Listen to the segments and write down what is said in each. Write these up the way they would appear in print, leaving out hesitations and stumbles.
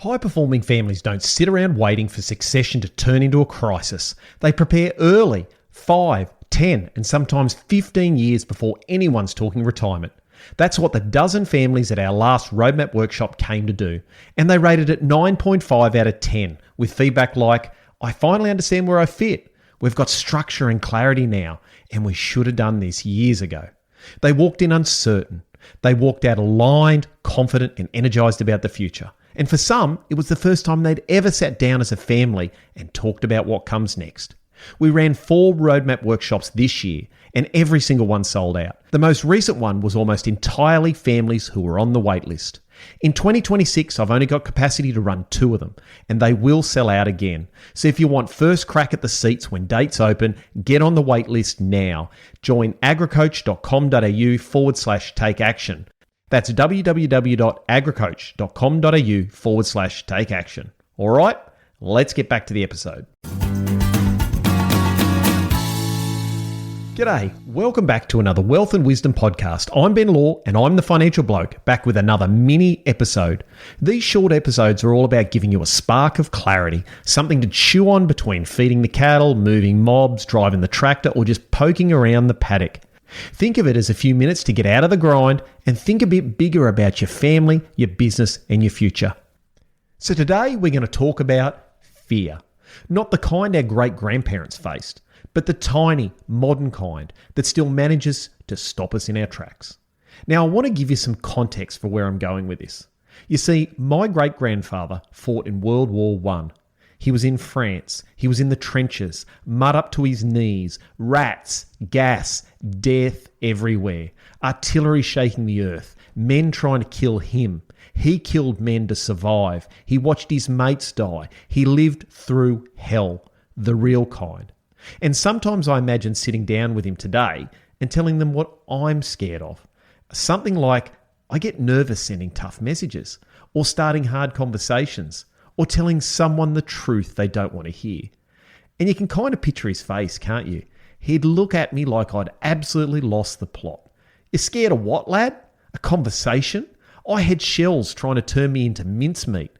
High-performing families don't sit around waiting for succession to turn into a crisis. They prepare early, 5, 10, and sometimes 15 years before anyone's talking retirement. That's what the dozen families at our last Roadmap workshop came to do, and they rated it 9.5 out of 10, with feedback like, "I finally understand where I fit. We've got structure and clarity now, and we should have done this years ago." They walked in uncertain. They walked out aligned, confident, and energised about the future. And for some, it was the first time they'd ever sat down as a family and talked about what comes next. We ran 4 Roadmap workshops this year, and every single one sold out. The most recent one was almost entirely families who were on the wait list. In 2026, I've only got capacity to run 2 of them, and they will sell out again. So if you want first crack at the seats when dates open, get on the wait list now. Join agricoach.com.au/take action. That's www.agricoach.com.au/take action. All right, let's get back to the episode. G'day, welcome back to another Wealth and Wisdom podcast. I'm Ben Law and I'm the Financial Bloke, back with another mini episode. These short episodes are all about giving you a spark of clarity, something to chew on between feeding the cattle, moving mobs, driving the tractor, or just poking around the paddock. Think of it as a few minutes to get out of the grind and think a bit bigger about your family, your business, and your future. So today we're going to talk about fear. Not the kind our great-grandparents faced, but the tiny, modern kind that still manages to stop us in our tracks. Now, I want to give you some context for where I'm going with this. You see, my great-grandfather fought in World War I. He was in France. He was in the trenches, mud up to his knees, rats, gas, death everywhere, artillery shaking the earth, men trying to kill him. He killed men to survive. He watched his mates die. He lived through hell, the real kind. And sometimes I imagine sitting down with him today and telling them what I'm scared of. Something like, I get nervous sending tough messages, or starting hard conversations, or telling someone the truth they don't want to hear. And you can kind of picture his face, can't you? He'd look at me like I'd absolutely lost the plot. "You scared of what, lad? A conversation? I had shells trying to turn me into mincemeat."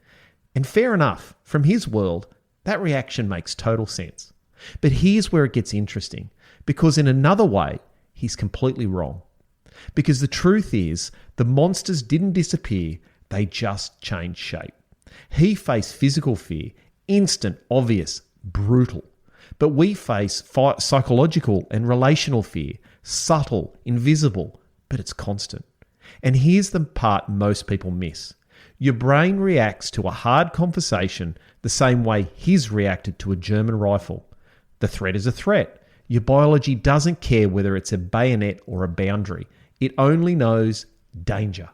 And fair enough, from his world, that reaction makes total sense. But here's where it gets interesting, because in another way, he's completely wrong. Because the truth is, the monsters didn't disappear, they just changed shape. He faced physical fear, instant, obvious, brutal. But we face psychological and relational fear, subtle, invisible, but it's constant. And here's the part most people miss. Your brain reacts to a hard conversation the same way his reacted to a German rifle. The threat is a threat. Your biology doesn't care whether it's a bayonet or a boundary. It only knows danger.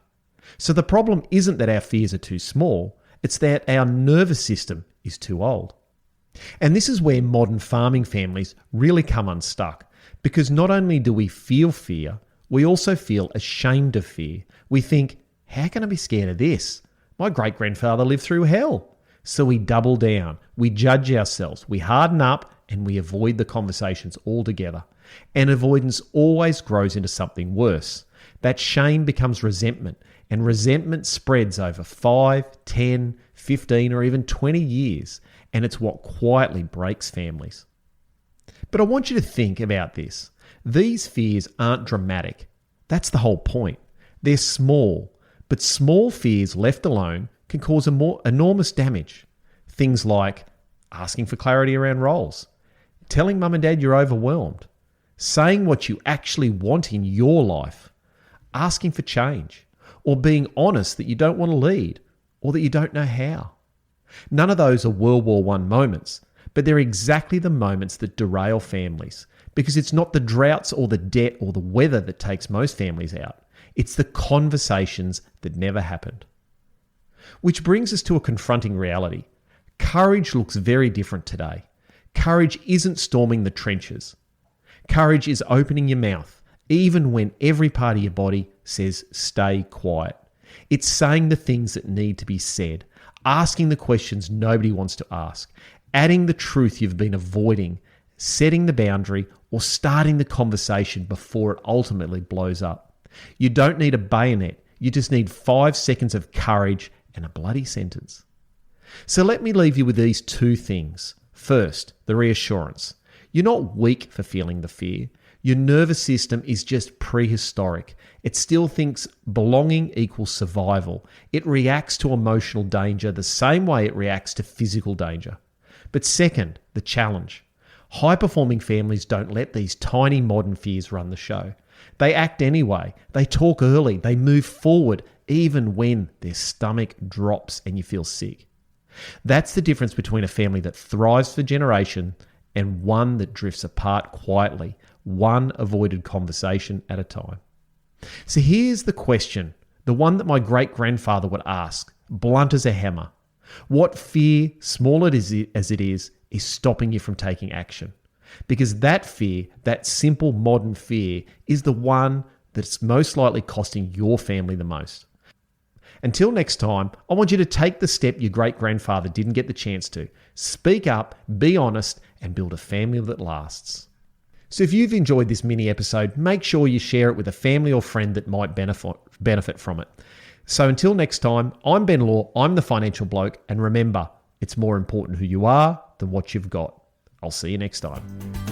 So the problem isn't that our fears are too small, it's that our nervous system is too old. And this is where modern farming families really come unstuck, because not only do we feel fear, we also feel ashamed of fear. We think, how can I be scared of this? My great-grandfather lived through hell. So we double down, we judge ourselves, we harden up, and we avoid the conversations altogether. And avoidance always grows into something worse. That shame becomes resentment, and resentment spreads over 5, 10, 15, or even 20 years, and it's what quietly breaks families. But I want you to think about this. These fears aren't dramatic. That's the whole point. They're small, but small fears left alone can cause enormous damage. Things like asking for clarity around roles, telling mum and dad you're overwhelmed, saying what you actually want in your life, asking for change, or being honest that you don't want to lead or that you don't know how. None of those are World War I moments, but they're exactly the moments that derail families, because it's not the droughts or the debt or the weather that takes most families out. It's the conversations that never happened. Which brings us to a confronting reality. Courage looks very different today. Courage isn't storming the trenches. Courage is opening your mouth, even when every part of your body says stay quiet. It's saying the things that need to be said, asking the questions nobody wants to ask, adding the truth you've been avoiding, setting the boundary, or starting the conversation before it ultimately blows up. You don't need a bayonet. You just need 5 seconds of courage and a bloody sentence. So let me leave you with these two things. First, the reassurance. You're not weak for feeling the fear. Your nervous system is just prehistoric. It still thinks belonging equals survival. It reacts to emotional danger the same way it reacts to physical danger. But second, the challenge. High-performing families don't let these tiny modern fears run the show. They act anyway. They talk early. They move forward even when their stomach drops and you feel sick. That's the difference between a family that thrives for generation and one that drifts apart quietly, one avoided conversation at a time. So here's the question, the one that my great-grandfather would ask, blunt as a hammer. What fear, small as it is stopping you from taking action? Because that fear, that simple modern fear, is the one that's most likely costing your family the most. Until next time, I want you to take the step your great-grandfather didn't get the chance to. Speak up, be honest, and build a family that lasts. So if you've enjoyed this mini episode, make sure you share it with a family or friend that might benefit from it. So until next time, I'm Ben Law, I'm the Financial Bloke, and remember, it's more important who you are than what you've got. I'll see you next time.